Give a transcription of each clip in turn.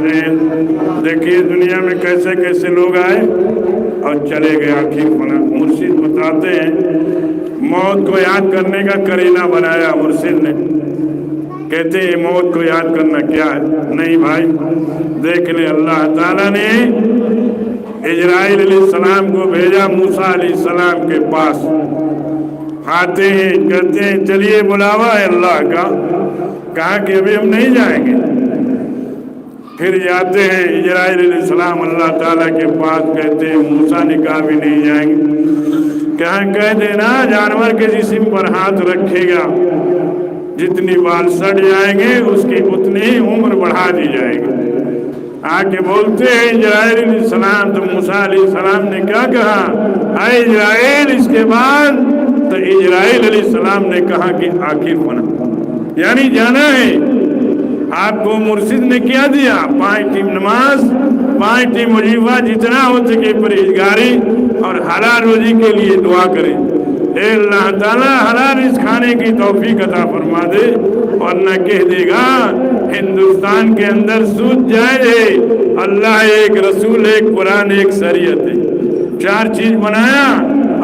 देखिए दुनिया में कैसे कैसे लोग आए और चले गए। आखिर मुर्शिद बताते हैं मौत को याद करने का करीना बनाया मुर्शिद ने। कहते हैं मौत को याद करना क्या है? नहीं भाई, देख ले, अल्लाह ताला ने इजराइल अलैहिस्सलाम को भेजा मूसा अलैहिस्सलाम के पास। आते हैं, कहते हैं चलिए बुलावा है अल्लाह का। कहा कि अभी हम नहीं जाएंगे। फिर जाते हैं इजराइल अलैहिस्सलाम अल्लाह ताला के पास। कहते हैं मूसा ने कहा भी नहीं जाएंगे। कह देना जानवर के जिस्म पर हाथ रखेगा, जितनी बाल सड़ जाएंगे उसकी उतनी ही उम्र बढ़ा दी जाएगी। आके बोलते हैं इजराइल अलैहिस्सलाम, तो मूसा अलैहिस्सलाम ने क्या कहा? आए इजराइल। इसके बाद तो इजराइल अलैहिस्सलाम ने कहा कि आखिर बना, यानी जाना है। आपको मुर्शिद ने क्या दिया? 5 टाइम नमाज, 5 टाइम वजीफा, जितना हो सके परहेजगारी और हलाल रोजी के लिए दुआ करें। ए अल्लाह ताला हलाल रिज़्क़ खाने की तौफीक अता फरमा दे, वरना कह देगा हिंदुस्तान के अंदर सूद जायज़ है। अल्लाह एक, रसूल एक, कुरान एक, शरीयत है। 4 चीज बनाया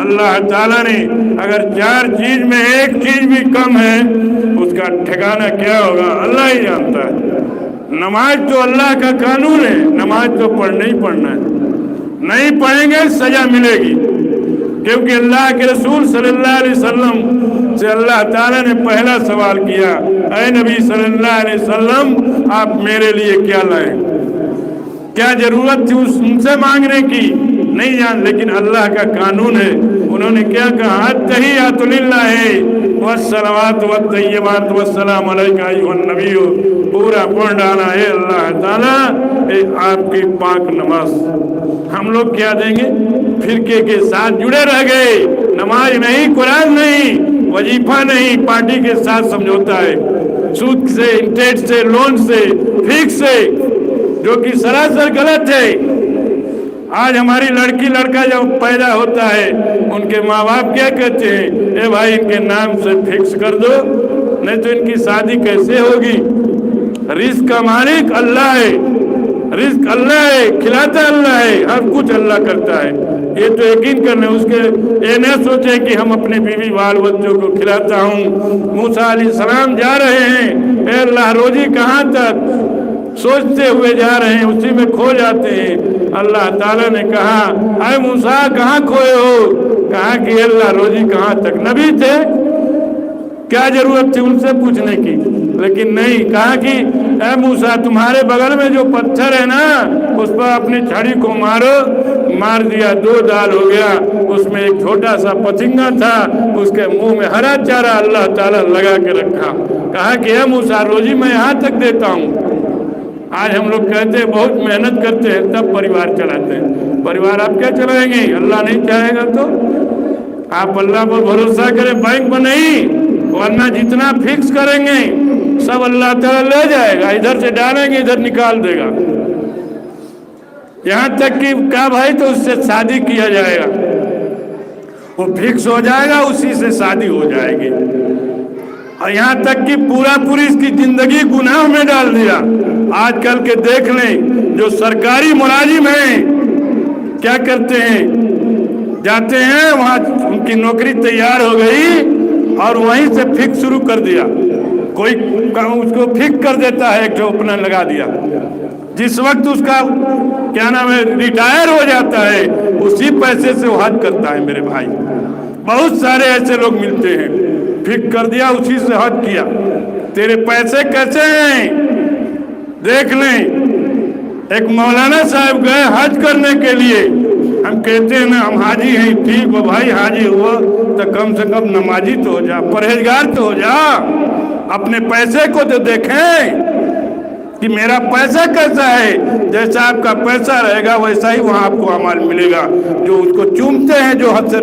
अल्लाह ताला ने। अगर 4 चीज में एक चीज भी कम है उसका ठिकाना क्या होगा अल्लाह ही जानता है। नमाज तो अल्लाह का कानून है, नमाज तो पढ़ना ही पढ़ना है। नहीं पढ़ेंगे सजा मिलेगी, क्योंकि अल्लाह के रसूल सल्लल्लाहु अलैहि वसल्लम से अल्लाह ताला ने पहला सवाल किया, ऐ नबी सल्लल्लाहु अलैहि वसल्लम आप मेरे लिए क्या लाए? क्या जरूरत थी उनसे मांगने की? नहीं जान, लेकिन अल्लाह का कानून है। उन्होंने क्या कहा? अत्तहियातु लिल्लाहि वस्सलावातु वत्तय्यिबातु वस्सलामु अलैका अय्युहन नबी। पूरा पढ़ डाला है अल्लाह ताला आपकी पाक नमाज। हम लोग क्या देंगे? फिरके के साथ जुड़े रह गए। नमाज नहीं, कुरान नहीं, वजीफा नहीं, पार्टी के साथ समझौता है, सूद से, इंटरेस्ट से, लोन से, फिक्स से, जो कि सरासर गलत है। आज हमारी लड़की लड़का जब पैदा होता है उनके माँ बाप क्या कहते हैं? ए भाई इनके नाम से फिक्स कर दो, नहीं तो इनकी शादी कैसे होगी? रिस्क का मालिक अल्लाह है, रिस्क अल्लाह है, खिलाता अल्लाह है, हर कुछ अल्लाह करता है। ये तो यकीन करना, उसके ये न सोचे कि हम अपने बीवी बाल बच्चों को खिलाता हूँ। मूसा अलैहिस्सलाम जा रहे हैं, ए अल्लाह रोजी कहाँ तक सोचते हुए जा रहे हैं, उसी में खो जाते हैं। अल्लाह ताला ने कहा, अरे मूसा कहाँ खोए हो? कहा कि अल्लाह रोजी कहाँ तक। नबी थे, क्या जरूरत थी उनसे पूछने की? लेकिन नहीं, कहा कि ए मूसा तुम्हारे बगल में जो पत्थर है ना उस पर अपनी छड़ी को मारो। मार दिया, 2 दाल हो गया। उसमें एक छोटा सा पथिंगा था, उसके मुंह में हरा चारा अल्लाह ताला लगा के रखा। कहा कि ए मूसा रोजी मैं यहाँ तक देता हूँ। आज हम लोग कहते हैं बहुत मेहनत करते हैं तब परिवार चलाते हैं। परिवार आप क्या चलाएंगे? अल्लाह नहीं चाहेगा तो आप अल्लाह पर भरोसा करें, बैंक में नहीं, वरना जितना फिक्स करेंगे सब अल्लाह ताला ले जाएगा। इधर से डालेंगे इधर निकाल देगा। यहाँ तक कि क्या भाई तो उससे शादी किया जाएगा, वो फिक्स हो जाएगा, उसी से शादी हो जाएगी। और यहाँ तक कि पूरी इसकी जिंदगी गुनाह में डाल दिया। आजकल के देख लें जो सरकारी मुलाजिम हैं क्या करते हैं? जाते हैं वहाँ, उनकी नौकरी तैयार हो गई और वहीं से फिक्स शुरू कर दिया। कोई उसको फिक्स कर देता है, एक जो अपना लगा दिया। जिस वक्त उसका क्या नाम है रिटायर हो जाता है उसी पैसे से वो हज करता है। मेरे भाई बहुत सारे ऐसे लोग मिलते हैं, फिक्स कर दिया उसी से हज किया। तेरे पैसे कैसे हैं देख लें। एक मौलाना साहब गए हज करने के लिए। हम कहते हैं ना हम हाजी हैं, ठीक हो भाई, हाजी हुआ तो कम से कम नमाजी तो हो जा, परहेजगार तो हो जा। अपने पैसे को तो देखें कि मेरा पैसा कैसा है। जैसा आपका पैसा रहेगा वैसा ही वहाँ आपको अमाल मिलेगा। जो उसको चूमते हैं जो हजर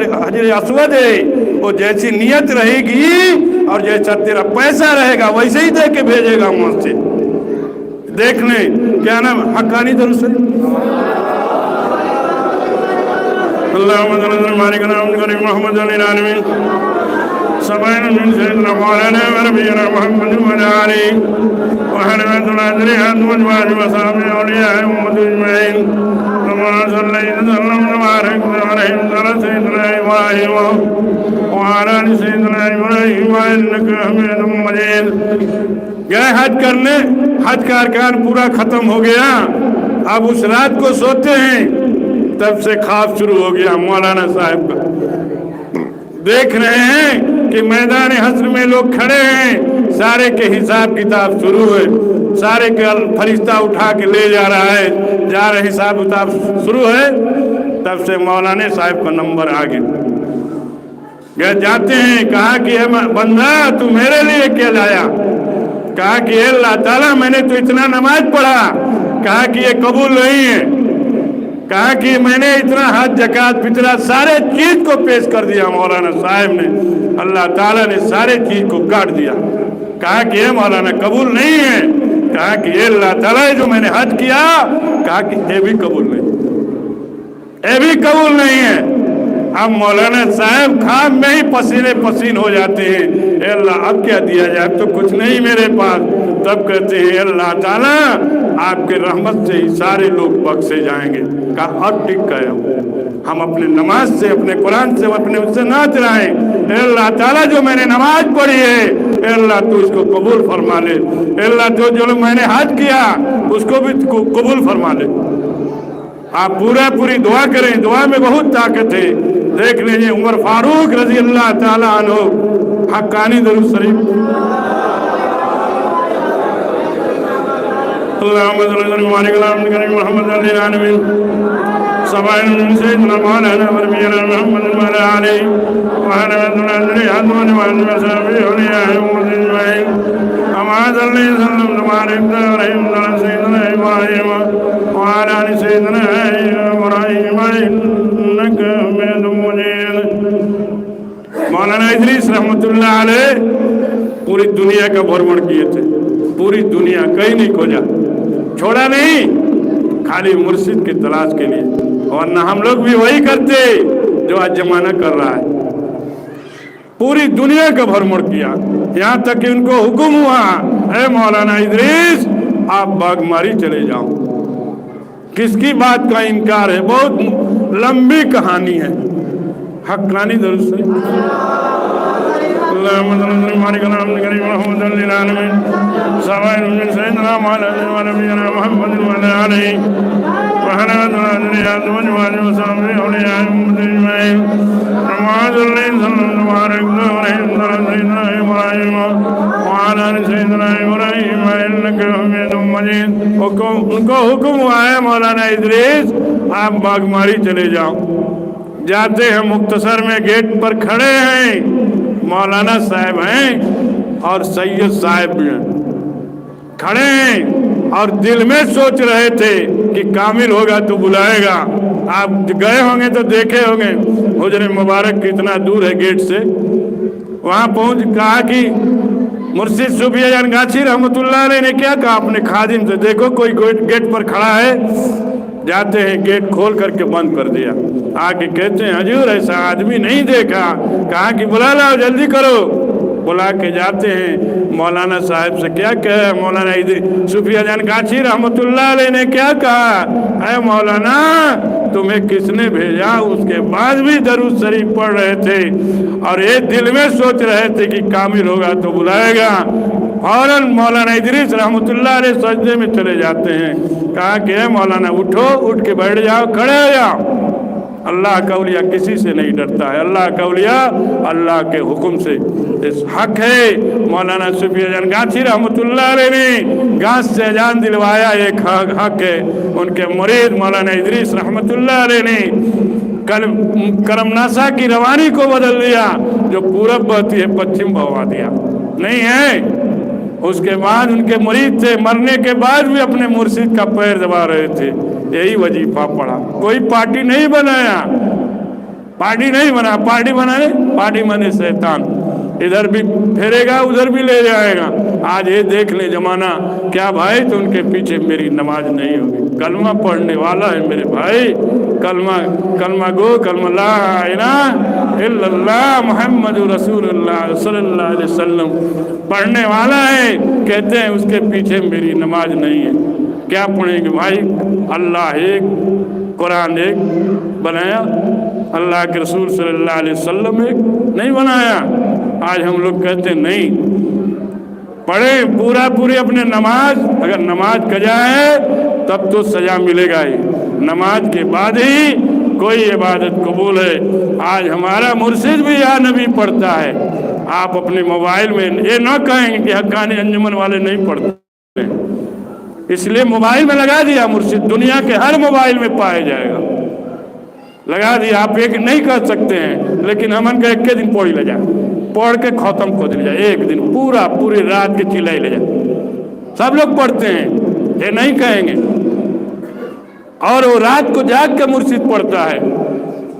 अस्वद है, वो जैसी नियत रहेगी और जैसा तेरा पैसा रहेगा वैसे ही दे के भेजेगा वहाँ से। देख लें क्या नाम हक्कानी दरूद अल्लाह سبعين من سيدنا مولانا ونبينا محمد وعلى آله وحرمة الأجريات والجواد وصحبه أولياء أمة أجمعين كما صليت وسلم وبارك عليه على سيدنا إبراهيم وعلى آل سيدنا إبراهيم إنك حميد مجيد. گئے حج کرنے, حج کا ارکان پورا ختم ہو گیا. اب اس رات کو سوتے ہیں, تب سے خواب شروع ہو گیا مولانا صاحب کا. دیکھ رہے ہیں کہ میدان حشر میں لوگ کھڑے ہیں, سارے کے حساب کتاب شروع ہے, سارے کے فرشتہ اٹھا کے لے جا رہا ہے, جا رہے حساب کتاب شروع ہے. تب سے مولانا صاحب کا نمبر آ گیا. جاتے ہیں, کہا کہ اے بندہ تو میرے لیے کیا لایا؟ کہا کہ اے اللہ تعالیٰ میں نے تو اتنا نماز پڑھا, کہا کہ یہ قبول نہیں ہے. کہا کہ میں نے اتنا حج زکات فطرہ سارے چیز کو پیش کر دیا مولانا صاحب نے, اللہ تعالیٰ نے سارے چیز کو کاٹ دیا. کہا کہ اے مولانا قبول نہیں ہے. کہا کہ اے اللہ تعالیٰ جو میں نے حج کیا, کہا کہ یہ بھی قبول نہیں, یہ بھی قبول نہیں ہے. اب مولانا صاحب خواب میں ہی پسینے پسین ہو جاتے ہیں, اے اللہ اب کیا دیا جائے, اب تو کچھ نہیں میرے پاس. تب کہتے ہیں اللہ تعالیٰ آپ کے رحمت سے ہی سارے لوگ بخشے جائیں گے. کہا اب ٹک گئے ہم اپنے نماز سے, اپنے قرآن سے, اپنے اس سے نہ چرائیں. اے اللہ تعالیٰ جو میں نے نماز پڑھی ہے, اے اللہ تو اس کو قبول فرما لے. اے اللہ جو میں نے حج کیا اس کو بھی قبول فرما لے. آپ پوری دعا کریں, دعا میں بہت طاقت ہے. دیکھ لیجئے عمر فاروق رضی اللہ تعالیٰ عنہ, حقانی درود شریف. اللهم صل على محمد العالمين سبعين من سيدنا مولانا ونبينا محمد وعلى آله وعلى الذريات والجواد وصحبه أولياء أمة أجمعين كما صليت وسلم وبارك على سيدنا إبراهيم وعلى آل سيدنا إبراهيم إنك حميد مجيد. مولانا ادریس رحمت اللہ علیہ پوری دنیا کا بھرمڑ کیے تھے, پوری دنیا کہیں نہیں کھوجا, چھوڑا نہیں, خالی مرشد کی تلاش کے لیے. اور نہ ہم لوگ بھی وہی کرتے جو آج زمانہ کر رہا ہے. پوری دنیا کا بھرمڑ کیا, یہاں تک کہ ان کو حکم ہوا اے مولانا ادریس آپ باغماری چلے جاؤ. کس کی بات کا انکار ہے؟ بہت لمبی کہانی ہے. حقانی درست ہے. اللهم صل وبارك على محمد العالمين سبعين من سيدنا مولانا ونبينا محمد وعلى آله وعلى الذريات والجواد وصحبه أولياء أمة أجمعين كما صليت وسلم وبارك على سيدنا إبراهيم وعلى آل سيدنا إبراهيم إنك حميد مجيد. ان کو حکم ہوا ہے مولانا ادریس آپ باغماری چلے جاؤ. جاتے ہیں, مختصر میں گیٹ پر کھڑے ہیں, مولانا صاحب ہیں اور سید صاحب بھی ہیں, کھڑے ہیں اور دل میں سوچ رہے تھے کہ کامل ہوگا تو بلائے گا. آپ گئے ہوں گے تو دیکھے ہوں گے حجر مبارک کتنا دور ہے گیٹ سے. وہاں پہنچ کہا کہ مرشد صوفیہ جان گاچھی رحمت اللہ علیہ نے کیا کہا اپنے خادم سے, دیکھو کوئی گیٹ پر کھڑا ہے. جاتے ہیں, گیٹ کھول کر کے بند کر دیا. آگے کہتے ہیں حضور ایسا آدمی نہیں دیکھا. کہا کہ بلا لاؤ, جلدی کرو. بلا کے جاتے ہیں, مولانا صاحب سے کیا کہا مولانا صوفیہ جان گاچھی رحمت اللہ علیہ نے کیا کہا, اے مولانا تمہیں کس نے بھیجا؟ اس کے بعد بھی درود شریف پڑھ رہے تھے اور یہ دل میں سوچ رہے تھے کہ کامل ہوگا تو بلائے گا. فوراً مولانا ادریس رحمت اللہ علیہ سجدے میں چلے جاتے ہیں. کہا کہ اے مولانا اٹھو, اٹھ کے بیٹھ جاؤ, کھڑے ہو جاؤ. اللہ کا اولیاء کسی سے نہیں ڈرتا ہے. اللہ کا اولیاء اللہ کے حکم سے اس حق ہے. مولانا صوفیہ جان گاچھی رحمت اللہ علیہ نے گاس سے جان دلوایا, ایک حق ہے. ان کے مرید مولانا ادریس رحمت اللہ علیہ نے کرم ناسا کی روانی کو بدل دیا, جو پورب بہتی ہے پچھم بہوا دیا. نہیں ہے اس کے بعد ان کے مرید تھے, مرنے کے بعد بھی اپنے مرشد کا پیر دبا رہے تھے. یہی وظیفہ پڑا. کوئی پارٹی نہیں بنایا, پارٹی نہیں بنا. پارٹی بنائے, پارٹی بنے شیطان, ادھر بھی پھیرے گا ادھر بھی لے جائے گا. آج یہ دیکھ لے زمانہ کیا بھائی, تو ان کے پیچھے میری نماز نہیں ہوگی. کلمہ پڑھنے والا ہے میرے بھائی, کلمہ گو, کلمہ لا الہ الا اللہ محمد رسول اللہ صلی اللہ علیہ وسلم پڑھنے والا ہے، کہتے ہیں اس کے پیچھے میری نماز نہیں ہے۔ کیا پڑھیں گے بھائی؟ اللہ ایک، قرآن ایک بنایا، اللہ کے رسول صلی اللہ علیہ وسلم ایک نہیں بنایا۔ آج ہم لوگ کہتے ہیں نہیں، پڑھیں پوری اپنے نماز، اگر نماز قضا ہے تب تو سزا ملے گا ہی، نماز کے بعد ہی کوئی عبادت قبول ہے۔ آج ہمارا مرشد بھی یا نبی پڑھتا ہے، آپ اپنے موبائل میں یہ نہ کہیں کہ حقانی انجمن والے نہیں پڑھتے، اس لیے موبائل میں لگا دیا مرشد، دنیا کے ہر موبائل میں پایا جائے گا، لگا دیا۔ آپ ایک نہیں کر سکتے ہیں، لیکن ہمن کا ایک دن پوڑی لے جائے، پڑھ کے ختم کو دل جائے، ایک دن پوری رات کی چلائی لے جائے۔ سب لوگ پڑھتے ہیں، یہ نہیں کہیں گے، اور وہ رات کو جاگ کے مرشد پڑھتا ہے۔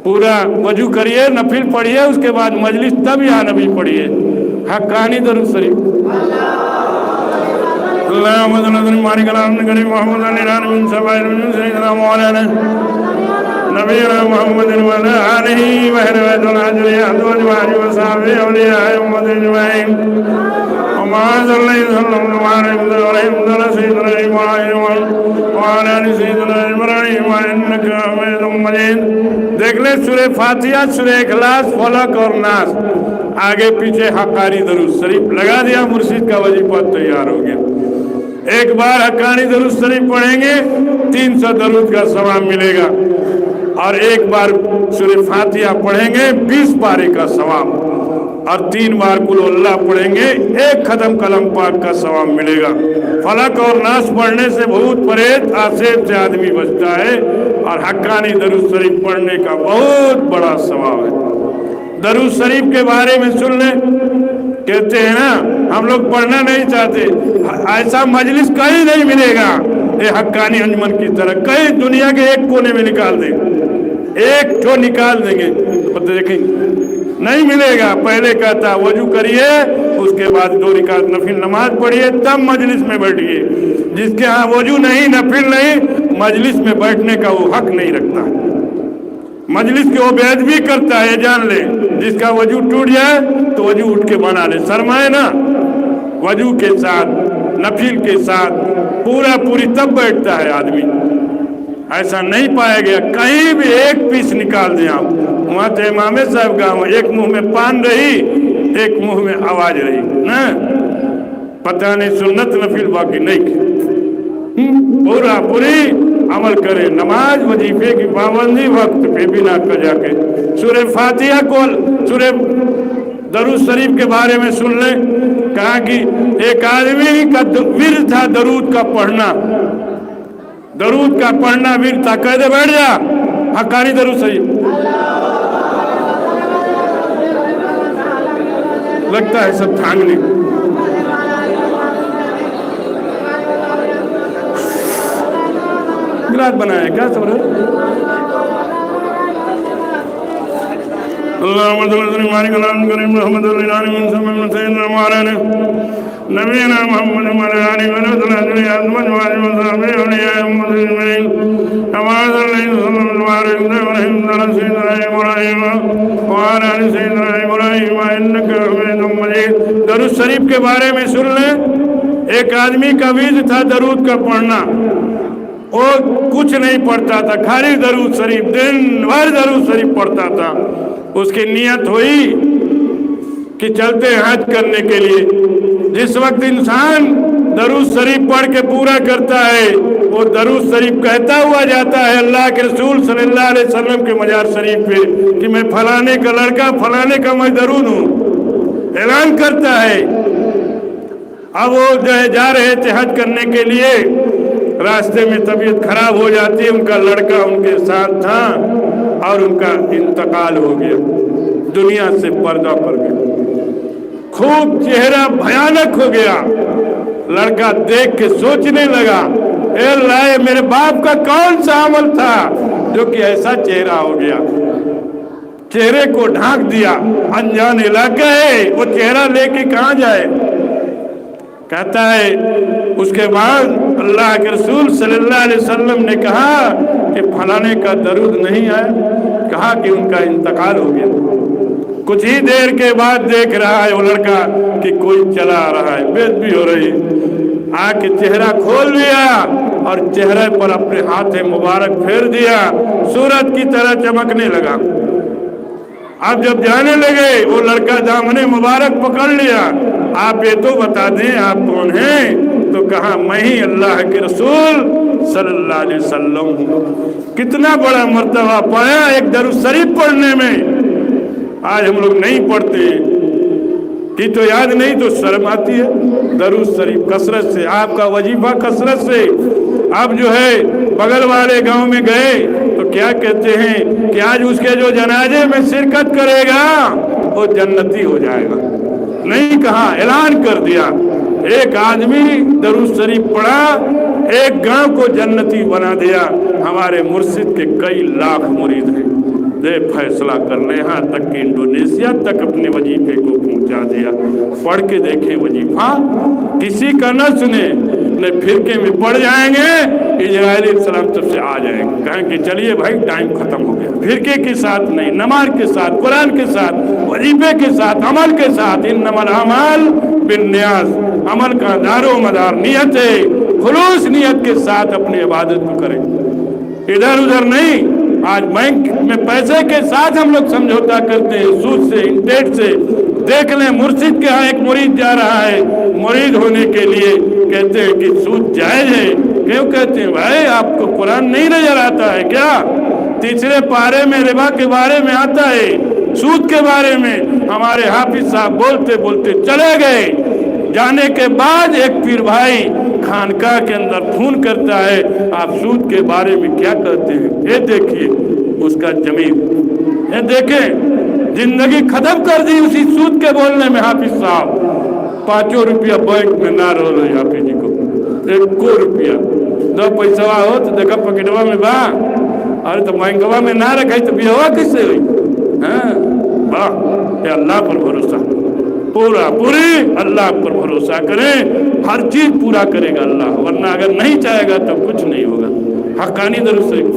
پورا وضو کریے، نفل پڑھیے، اس کے بعد مجلس، تب یا نبی پڑھیے، حقانی درود شریف۔ اللہم صل علی مالک الحمد کریم محمد علی رحم سبائل من سیدنا مولانا نبینا محمد وعلی آلہ وصحبہ الحاضر ازواج و صحابہ اولیاء امت اجمعین وما صلی اللہ علیہ سیدنا ابراہیم وعلی آل سیدنا ابراہیم انک حمید مجید۔ دیکھ لیں سورہ فاتحہ، سورہ اخلاص، فلق اور ناس، آگے پیچھے حقانی درود شریف لگا دیا، مرشد کا وظیفہ تیار ہو گیا۔ ایک بار حقانی درود شریف پڑھیں گے 300 درود کا ثواب ملے گا، اور ایک بار سورہ فاتحہ پڑھیں گے 20 پارے کا ثواب، اور 3 بار قل اللہ پڑھیں گے 1 ختم کلام پاک کا ثواب ملے گا۔ فلق اور ناس پڑھنے سے بھوت پریت آسیب سے آدمی بچتا ہے، اور حقانی درود شریف پڑھنے کا بہت بڑا ثواب ہے۔ درود شریف کے بارے میں سن لیں، کہتے ہیں نا ہم لوگ پڑھنا نہیں چاہتے، ایسا مجلس کہیں نہیں ملے گا یہ حقانی انجمن کی طرح، کہیں دنیا کے ایک کونے میں نکال دیں، ایک ٹھو نکال دیں گے، دیکھیں نہیں ملے گا۔ پہلے کہتا وضو کریے، اس کے بعد 2 رکعت نفل نماز پڑھیے، تب مجلس میں بیٹھیے۔ جس کے ہاں وضو نہیں، نفل نہیں، مجلس میں بیٹھنے کا وہ حق نہیں رکھتا، مجلس کے وہ بے ادبی کرتا ہے، جان لے۔ جس کا وضو ٹوٹ جائے تو وضو اٹھ کے بنا لے، شرمائے نا، وضو کے ساتھ نفل کے ساتھ پوری تب بیٹھتا ہے آدمی۔ ایسا نہیں پایا گیا کہیں بھی ایک پیس نکال دیں آپ۔ وہاں تو امام صاحب کا ایک منہ میں پان رہی، ایک منہ میں آواز رہی نا، پتہ نہیں سنت نفل باقی نہیں کی، پوری عمل کرے، نماز وظیفے کی پابندی وقت پہ بنا قضا کے۔ سورہ فاتحہ کو، سورہ درود شریف کے بارے میں سن لیں، کہا کہ ایک آدمی کا ورد تھا درود کا پڑھنا، درود کا پڑھنا ورد تھا، کہہ دے بیٹھ جا حقانی درود شریف، لگتا ہے سب تھانگنے گلاس بنایا کیا سب رہے۔ اللہم صل علی مالک الحمد کریم محمد علی رحم سیدنا مولانا نبینا محمد وعلی آلہ وصحبہ ازواج و صحابہ اولیاء امت اجمعین کما صلیت علی ابراہیم وعلی سیدنا ابراہیم وعلی آل سیدنا ابراہیم انک حمید مجید۔ درود شریف کے بارے میں سن لیں، ایک آدمی کا ورد تھا درود کا پڑھنا، وہ کچھ نہیں پڑھتا تھا، خالی درود شریف، دن بھر درود شریف پڑھتا تھا۔ اس کی نیت ہوئی کہ چلتے حج کرنے کے لیے۔ جس وقت انسان درود شریف پڑھ کے پورا کرتا ہے، وہ درود شریف کہتا ہوا جاتا ہے اللہ کے رسول صلی اللہ علیہ وسلم کے مزار شریف پہ کہ میں فلانے کا لڑکا، فلانے کا میں درود ہوں، اعلان کرتا ہے۔ اب وہ جو ہے جا رہے تھے حج کرنے کے لیے، راستے میں طبیعت خراب ہو جاتی ہے، ان کا لڑکا ان کے ساتھ تھا اور ان کا انتقال ہو گیا، دنیا سے پردہ پڑ گیا، خوب چہرہ بھیانک ہو گیا۔ لڑکا دیکھ کے سوچنے لگا، اے اللہ میرے باپ کا کون سا عمل تھا جو کہ ایسا چہرہ ہو گیا، چہرے کو ڈھانک دیا، انجان علاقہ ہے، وہ چہرہ لے کے کہاں جائے۔ کہتا ہے اس کے بعد اللہ کے رسول صلی اللہ علیہ وسلم نے کہا کہ فلانے کا درود نہیں آیا، کہا کہ ان کا انتقال ہو گیا۔ कुछ ही देर के बाद देख रहा है वो लड़का कि कोई चला आ रहा है, बेइज्जती हो रही, आके चेहरा खोल लिया और चेहरे पर अपने हाथ मुबारक फेर दिया, सूरज की तरह चमकने लगा। अब जब जाने लगे वो लड़का दामने मुबारक पकड़ लिया, आप ये तो बता दें आप कौन हैं? तो कहा मैं ही अल्लाह के रसूल सल्लल्लाहु अलैहि वसल्लम हूँ। कितना बड़ा मर्तबा पाया एक दरूद शरीफ पढ़ने में। आज हम लोग नहीं पढ़ते कि तो याद नहीं तो शर्म आती है। दरूद शरीफ कसरत से, आपका वजीफा कसरत से। अब जो है बगल वाले गांव में गए तो क्या कहते हैं कि आज उसके जो जनाजे में शिरकत करेगा वो जन्नती हो जाएगा। नहीं कहा, ऐलान कर दिया। एक आदमी दरूद शरीफ पढ़ा, एक गांव को जन्नती बना दिया। हमारे मुर्शिद के कई लाख मुरीद हैं। दे फैसला करने यहाँ तक कि इंडोनेशिया तक अपने वजीफे को पहुंचा दिया। पढ़ के देखे वजीफा, किसी का न सुने, न फिरके में पड़ जाएंगे, इजराइल सलाम तब से आ जाएंगे, कहें कि चलिए भाई टाइम खत्म हो गया। फिरके के साथ नहीं, नमाज के साथ, कुरान के साथ, वजीफे के साथ, अमल के साथ। इन्नमल अमाल बिन्नियात, अमल का दारो मदार नियत है। खुलूस नियत के साथ अपनी इबादत को करें, इधर उधर नहीं। आज बैंक में पैसे के साथ हम लोग समझौता करते हैं, सूद से, इंटरेस्ट से। देख लें मुर्शिद के यहाँ एक मुरीद जा रहा है, मुरीद होने के लिए कहते हैं कि सूद जायज है। क्यों कहते हैं? भाई आपको कुरान नहीं नजर आता है क्या? तीसरे पारे में रिबा के बारे में आता है, सूद के बारे में। हमारे हाफिज साहब बोलते बोलते चले गए। जाने के बाद एक पीर भाई खानकाह के अंदर फोन करता है, आप सूद के बारे में क्या कहते हैं? ये देखिए उसका जमीन, ये देखें जिंदगी खत्म कर दी उसी सूद के बोलने में। हाफिज साहब 5 रुपया बैंक में ना रो लो हाफिज जी को, 1 रुपया 2 पैसा हो तो देखा पकेटवा में बा, अरे तो बैंकवा में ना रखे तो बिहवा किससे हुई? हाँ वाह, अल्लाह पर भरोसा, पूरा पूरी अल्लाह पर भरोसा करें, हर चीज पूरा करेगा अल्लाह, वरना अगर नहीं चाहेगा तो कुछ नहीं होगा। हक्कानी दरूद शरीफ।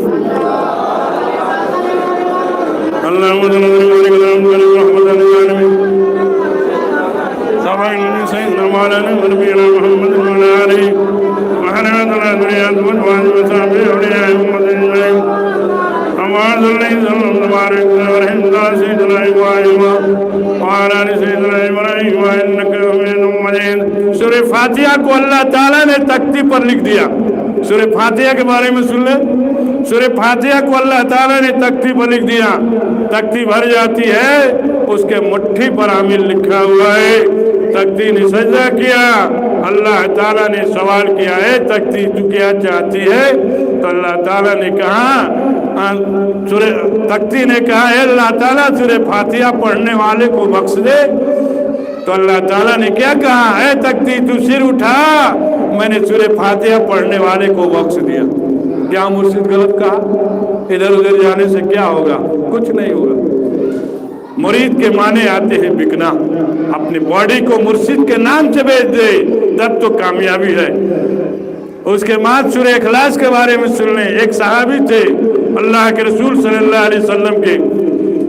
सूरह फातिहा को अल्लाह ताला ने तख्ती पर लिख दिया। सूरह फातिहा के बारे में सुन ले। सूरह फातिहा को अल्लाह ताला ने तख्ती पर लिख दिया। तख्ती भर जाती है, उसके मुट्ठी पर आमिल लिखा हुआ है। तख्ती ने सजदा किया, अल्लाह ताला ने सवाल किया है तख्ती तू क्या चाहती है? तो अल्लाह ताला ने कहा, तख्ती ने कहा है अल्लाह ताला सूरह फातिहा पढ़ने वाले को बख्श दे। तो अल्लाह ताला ने क्या कहा है? तख्ती तू सिर उठा, मैंने सूरह फातिहा पढ़ने वाले को बख्श दिया। क्या मुर्शिद गलत कहा? इधर उधर जाने से क्या होगा? कुछ नहीं होगा। मुरीद के माने आते हैं बिकना। अपनी बॉडी को मुर्शिद के नाम से बेच दे तब तो कामयाबी है। उसके बाद सूरह इखलास के बारे में सुन लें। एक सहाबी थे अल्लाह के रसूल सल्लल्लाहु अलैहि वसल्लम के,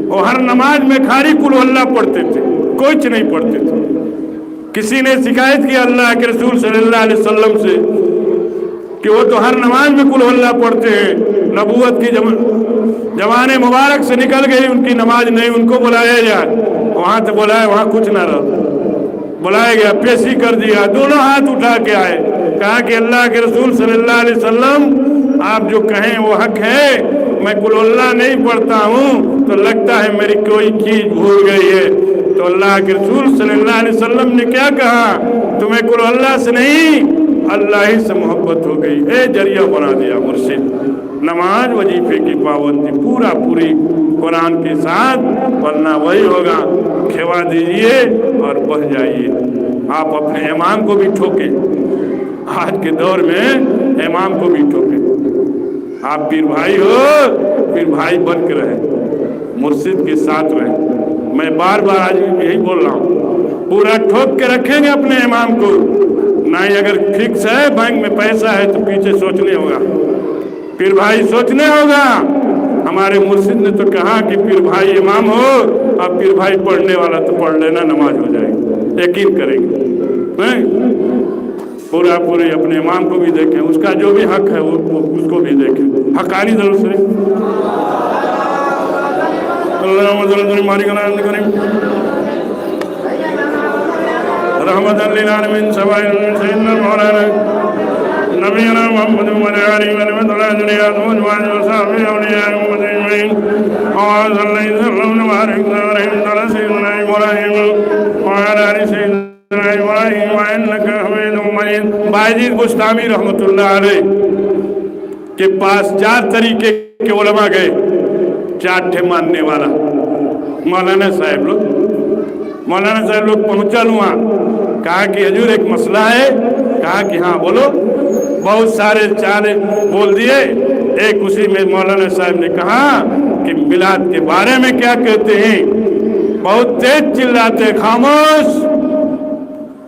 वो हर नमाज में खाली कुल अल्लाह पढ़ते थे, कुछ नहीं पढ़ते थे। किसी ने शिकायत की अल्लाह के रसूल सल्लल्लाहु अलैहि वसल्लम से कि वो तो हर नमाज में कुल अल्लाह पढ़ते हैं, नबूवत की जमाने मुबारक से निकल गई, उनकी नमाज नहीं, उनको बुलाया जाए। वहाँ तो बुलाया, वहाँ कुछ ना रहा। बुलाया गया, पेशी कर दिया, दोनों हाथ उठा के आए, कहा कि अल्लाह के रसूल सल्लल्लाहु अलैहि वसल्लम आप जो कहें वो हक है, मैं कुल अल्लाह नहीं पढ़ता हूँ तो लगता है मेरी कोई चीज भूल गई है। तो अल्लाह के रसूल सल्लल्लाहु अलैहि वसल्लम ने क्या कहा? तुम्हें कुल अल्लाह से नहीं अल्लाह ही से मोहब्बत हो गई। ए जरिया बना दिया मुर्शिद। नमाज वजीफे की पाबंदी पूरा पूरी कुरान के साथ, वरना वही होगा खेवा दीजिए और बह जाइए। आप अपने इमाम को भी ठोके, आज के दौर में इमाम को भी ठोके। आप पीर भाई हो, पीर भाई बन के रहे, मुर्शिद के साथ रहे। मैं बार बार आज यही बोल रहा हूँ, पूरा ठोक के रखेंगे अपने इमाम को। नहीं अगर फिक्स है बैंक में पैसा है तो पीछे सोचने होगा, पीर भाई सोचने होगा। हमारे मुर्शिद ने तो कहा कि पीर भाई इमाम हो अब फिर भाई पढ़ने वाला तो पढ़ लेना, नमाज हो जाएगी, यकीन करेंगे नहीं? पूरा पूरी अपने इमाम को भी देखें, उसका जो भी हक है वो उसको भी देखें, हकानी दरूद से रहमतन लिल आलमीन सय्यदना मौलाना नबीना मुहम्मद व आलिहि व सल्लल्लाहु अलैहि वसल्लम औलिया उम्मत अजमईन और सल्लल्लाहु अलैहि वसल्लम सय्यदना इब्राहीम व आलि सय्यदना इब्राहीम व इन्नका हमीदुम मजीद। बायजीद बुस्तामी रहमतुल्लाह अलैह के पास 4 तरीके के उलमा गए, 4 ठे मानने वाला मौलाना साहब लोग पहुंचल वहाँ, कहा कि हजूर एक मसला है, कहा कि हाँ बोलो। बहुत सारे 4 बोल दिए। एक उसी में मौलाना साहब ने कहा कि मिलाद के बारे में क्या कहते हैं, बहुत तेज चिल्लाते, खामोश।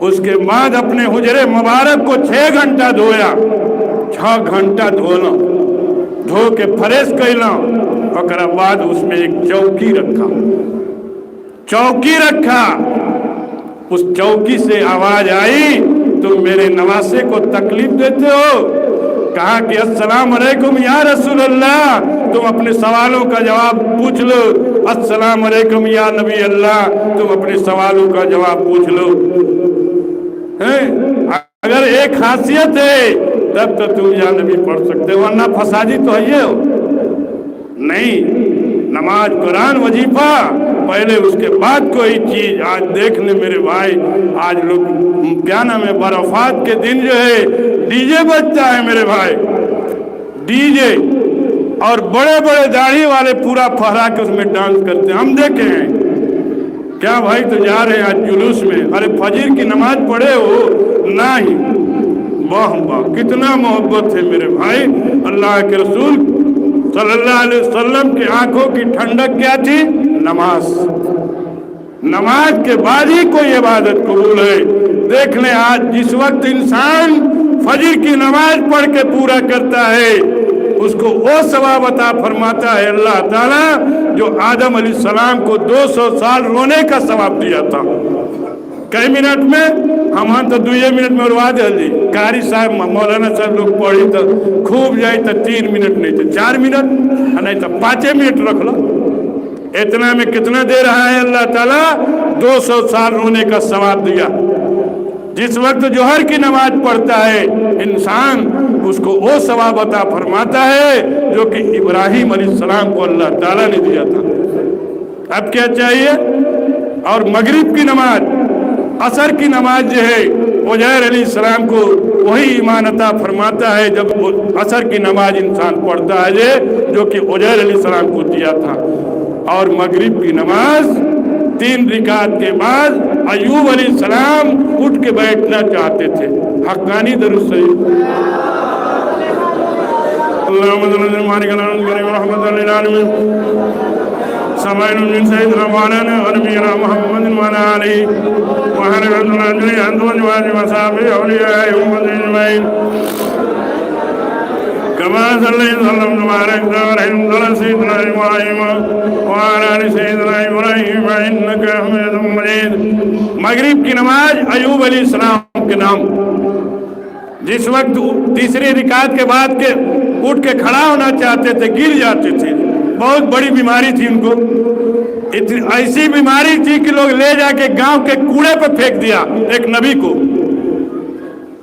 उसके बाद अपने हुजरे मुबारक को 6 घंटा धोया, 6 घंटा धोना, धो के फ्रेश कैला, और बाद उसमें एक चौकी रखा। उस चौकी से आवाज आई, तुम मेरे नवासे को तकलीफ देते हो। कहा कि अस्सलाम अलैकुम या रसूल अल्लाह, तुम अपने सवालों का जवाब पूछ लो। अस्सलाम अलैकुम या नबी अल्लाह, तुम अपने सवालों का जवाब पूछ लो। अगर एक खासियत है तब तो तुम या नबी पढ़ सकते हो, वरना फसादी तो है ये हो नहीं। नमाज, कुरान, वजीफा पहले, उसके बाद कोई चीज। आज देख ले मेरे भाई, आज लोग क्या नाम है, बरफात के दिन जो है डीजे बजता है मेरे भाई, डीजे, और बड़े बड़े दाढ़ी वाले पूरा फहरा के उसमें डांस करते हैं, हम देखे हैं। क्या भाई तो जा रहे हैं आज जुलूस में, अरे फजर की नमाज पढ़े हो नहीं? वाह वाह, कितना मोहब्बत है मेरे भाई। अल्लाह के रसूल सल्लल्लाहु अलैहि वसल्लम की आंखों की ठंडक क्या थी? नमाज के बाद ही कोई इबादत कबूल है। देख ले आज जिस वक्त इंसान फजर की नमाज पढ़ के पूरा करता है, उसको वो सवाब अता फरमाता है अल्लाह ताला जो आदम अलैहिस्सलाम को 200 साल रोने का सवाब दिया था। कई मिनट में, हम तो 2 मिनट में उड़वा दे जी। कारी साहब, मौलाना साहब लोग पढ़ी तो खूब जाए तो 3 मिनट, नहीं तो 4 मिनट, नहीं तो 5 मिनट रख लो। इतना में कितना दे रहा है अल्लाह ताला? 200 साल रोने का सवाब दिया। जिस वक्त जोहर की नमाज पढ़ता है इंसान, उसको वो सवाब अता फरमाता है जो कि इब्राहीम अलैहिस्सलाम को अल्लाह ताला ने दिया था। अब क्या चाहिए? और मगरिब की नमाज, असर की नमाज जो है, उजैर अलैहिस्सलाम को वही ईमान अता फरमाता है जब असर की नमाज इंसान पढ़ता है जो कि उजैर अलैहिस्सलाम को दिया था। और मगरिब की नमाज 3 रिकात के बाद अय्यूब अलैहिस्सलाम उठ के बैठना चाहते थे। हक्कानी दरूद शरीफ, अल्लाहुम्मा सल्ली अला रहमतुल लिल आलमीन समाइल मिन सय्यिदिना मौलाना नबीना मुहम्मद व अला आलिहि व सहबिहि अजमईन व सहाबिहि औलिया उम्मत अजमईन कमा सल्लल्लाहु अलैहि सय्यिदिना इब्राहीम व अला आलि सय्यिदिना इब्राहीम इन्नका हमीदुम मजीद। मगरिब की नमाज अय्यूब अलैहिस्सलाम के नाम। जिस वक्त तीसरी रिकात के बाद के उठ के खड़ा होना चाहते थे, गिर जाते थे। बहुत बड़ी बीमारी थी उनको, ऐसी बीमारी थी कि लोग ले जाके गांव के कूड़े पर फेंक दिया। एक नबी को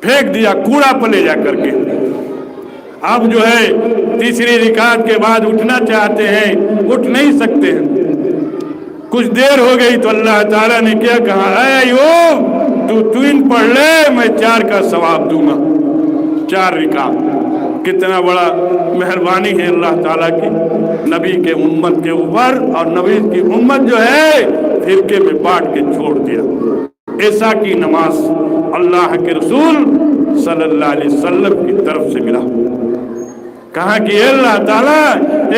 फेंक दिया कूड़ा पर ले जा करके। अब जो है तीसरी रिकात के बाद उठना चाहते हैं, उठ नहीं सकते हैं। कुछ देर हो गई तो अल्लाह ताला ने क्या कहा, ऐ अय्यूब तू 3 पढ़ ले, मैं 4 का सवाब दूंगा। 4 रिकात। कितना बड़ा मेहरबानी है अल्लाह ताला की नबी के उम्मत के ऊपर। और नबी की उम्मत जो है फिरके में बांट के छोड़ दिया। ऐसा की नमाज अल्लाह के रसूल सल्लल्लाहु अलैहि वसल्लम की तरफ से मिला। कहा कि अल्लाह ताला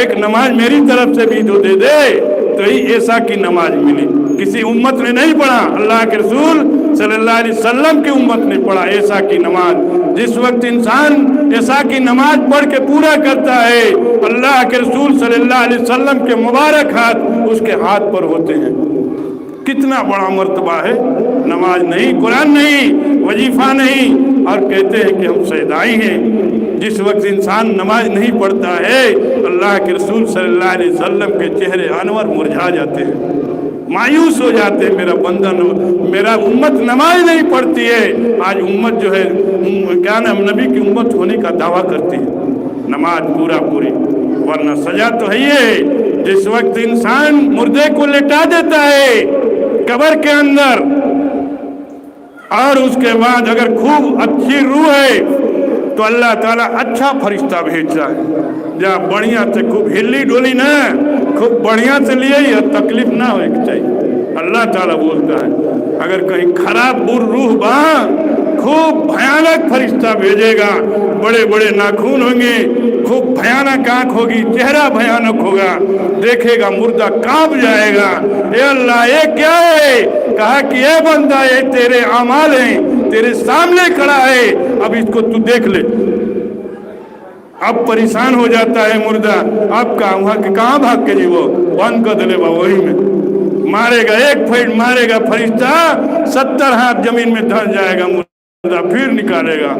एक नमाज मेरी तरफ से भी तो दे दे, तो ही ऐसा की नमाज मिली। किसी उम्मत ने नहीं पढ़ा, अल्लाह के रसूल सल्लल्लाहु अलैहि वसल्लम की उम्मत ने पढ़ा ऐसा की नमाज। जिस वक्त इंसान ऐसा की नमाज पढ़ के पूरा करता है, अल्लाह के रसूल सल्लल्लाहु अलैहि वसल्लम के मुबारक हाथ उसके हाथ पर होते हैं। कितना बड़ा मर्तबा है। नमाज नहीं, कुरान नहीं, वजीफा नहीं, और कहते हैं कि हम शहदाई हैं। जिस वक्त इंसान नमाज नहीं पढ़ता है, अल्लाह के रसूल सल्लल्लाहु अलैहि वसल्लम के चेहरे अनवर मुरझा जाते हैं, मायूस हो जाते हैं। मेरा बंदा मेरा उम्मत नमाज नहीं पढ़ती है। आज उम्मत जो है क्या नाम नबी की उम्मत होने का दावा करती है। नमाज पूरा पूरी, वरना सजा तो है ये। जिस वक्त इंसान मुर्दे को लेटा देता है कब्र के अंदर, और उसके बाद अगर खूब अच्छी रूह है तो अल्लाह ताला अच्छा फरिश्ता भेजता है। जहाँ बढ़िया से खूब हिल्ली डोली ना, खूब बढ़िया से लिए या तकलीफ ना हो चाहिए। अल्लाह ताला बोलता है अगर कहीं खराब बुर रूह बा, खूब भयानक फरिश्ता भेजेगा। बड़े बड़े नाखून होंगे, खूब भयानक आंख होगी, चेहरा भयानक होगा, देखेगा मुर्दा कांप जाएगा। ए अल्लाह ये क्या है? कहा कि ये बंदा ये तेरे अमाल हैं, तेरे सामने खड़ा है, अब इसको तू देख ले। अब परेशान हो जाता है मुर्दा। अब कहाँ भाग के जी वो बंद कर दे वही में मारेगा, एक फेंट मारेगा फरिश्ता, 70 हाथ जमीन में धंस जाएगा मुर्दा, फिर निकालेगा।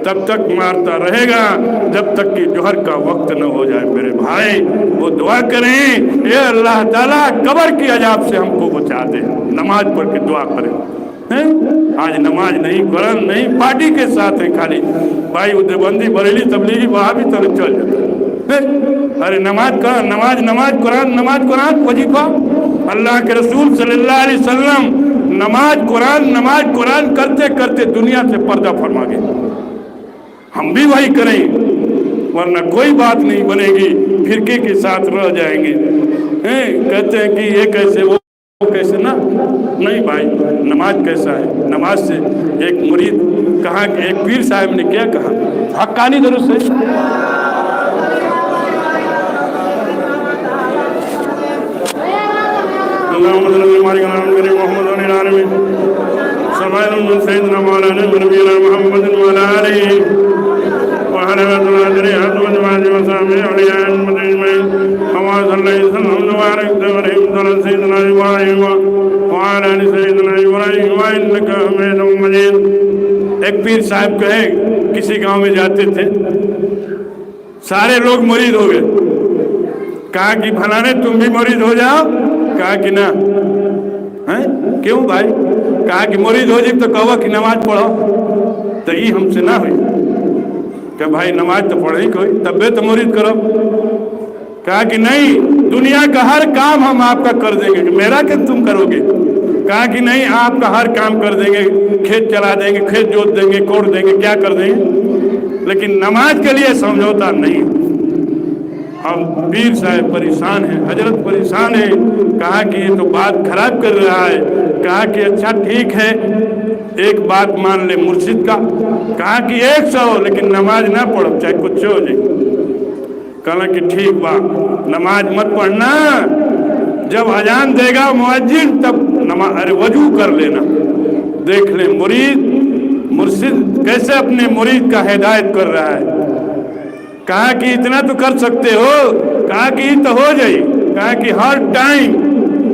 तब तक मारता रहेगा जब तक कि जोहर का वक्त न हो जाए। मेरे भाई वो दुआ करें, ये अल्लाह ताला कब्र की अजाब से हमको बचा दे। नमाज पढ़ के दुआ करें। आज नमाज नहीं, कुरान नहीं, पार्टी के साथ है खाली। भाई देवबंदी बरेली तबलीगी वहाँ भी तरह चल जाता है। अरे नमाज का नमाज, नमाज कुरान, नमाज कुरान वजीफा। अल्लाह के रसूल सल्लल्लाहु अलैहि वसल्लम नमाज कुरान करते करते दुनिया से पर्दा फरमा गए। हम भी वही करें, वरना कोई बात नहीं बनेगी, फिरके के साथ रह जाएंगे। कहते हैं कि ये कैसे वो कैसे ना, नहीं भाई नमाज कैसा है। नमाज से एक मुरीद कहा कि एक पीर साहब ने क्या कहा, हक्कानी दुरुस्त है। एक पीर साहब कहे किसी गांव में जाते थे, सारे लोग मुरीद हो गए। कहा कि फलाने तुम भी मुरीद हो जाओ। कहा कि ना। हैं क्यों भाई? कहा कि मुरीद हो जाए तो कहो कि नमाज पढ़ो, तो ये हमसे ना हुई। क्या भाई नमाज तो पढ़े ही कोई, तबे तो मुरीद करो। कहा कि नहीं, दुनिया का हर काम हम आपका कर देंगे, मेरा क्या तुम करोगे? कहा कि नहीं, आपका हर काम कर देंगे, खेत चला देंगे, खेत जोत देंगे, कोड़ देंगे, क्या कर देंगे, लेकिन नमाज के लिए समझौता नहीं। हम पीर साहब परेशान हैं, हजरत परेशान है। कहा कि ये तो बात खराब कर रहा है। कहा कि अच्छा ठीक है, एक बात मान ले मुर्शिद का। कहा कि 100, लेकिन नमाज ना पढ़ो चाहे कुछ हो जाए। कहा कि ठीक बा, नमाज मत पढ़ना, जब अजान देगा मुअज्जिन तब नमाज, अरे वजू कर लेना। देख ले मुर्शिद कैसे अपने मुरीद का हिदायत कर रहा है। कहा कि इतना तो कर सकते हो। कहा कि तो हो जाए। कहा कि हर टाइम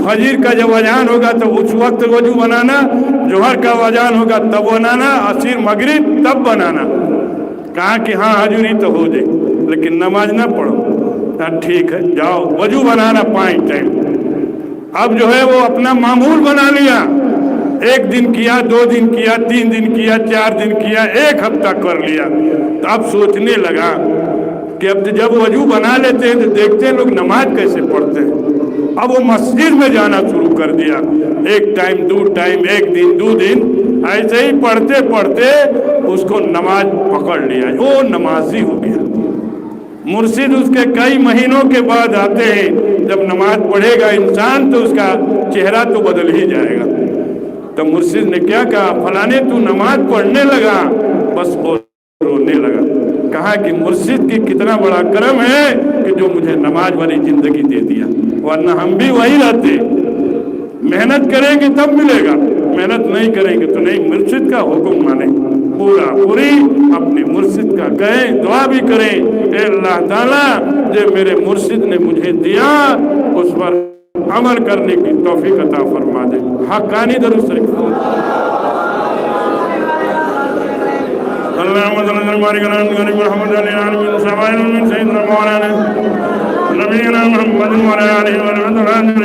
फजीर का जब अजान होगा तो उस वक्त वजू बनाना, जोहर का अजान होगा तब बनाना, असीर मगरिब तब बनाना। कहा कि हाँ हजूरी तो हो जाए, लेकिन नमाज ना पढ़ो। कहा ठीक है, जाओ वजू बनाना 5 टाइम। अब जो है वो अपना मामूल बना लिया। 1 दिन किया, 2 दिन किया, 3 दिन किया, 4 दिन किया, 1 हफ्ता कर लिया। तो अब सोचने लगा कि अब जब वजू बना लेते हैं तो देखते हैं लोग नमाज कैसे पढ़ते हैं। अब वो मस्जिद में जाना शुरू कर दिया। 1 टाइम 2 टाइम, 1 दिन 2 दिन, ऐसे ही पढ़ते पढ़ते उसको नमाज पकड़ लिया, वो नमाजी हो गया। मुर्शिद उसके कई महीनों के बाद आते हैं। जब नमाज पढ़ेगा इंसान तो उसका चेहरा तो बदल ही जाएगा। तो मुर्शिद ने क्या कहा, फलाने तू नमाज पढ़ने लगा, बस वो रोने लगा। कहा कि मुर्शिद की कितना बड़ा करम है कि जो मुझे नमाज वाली जिंदगी दे दिया, वरना हम भी वही रहते। मेहनत करेंगे तब मिलेगा, मेहनत नहीं करेंगे तो नहीं, मुर्शिद का हुक्म माने, पूरा पूरी अपने मुर्शिद का कहें, दुआ भी करें, ए अल्लाह ताला जो मेरे मुर्शिद ने मुझे दिया उस पर अमल करने की तौफीक अता फरमा दे। हक्कानी दरूद शरीफ नबीना मुहम्मद व अला आलिहि व सहबिहि।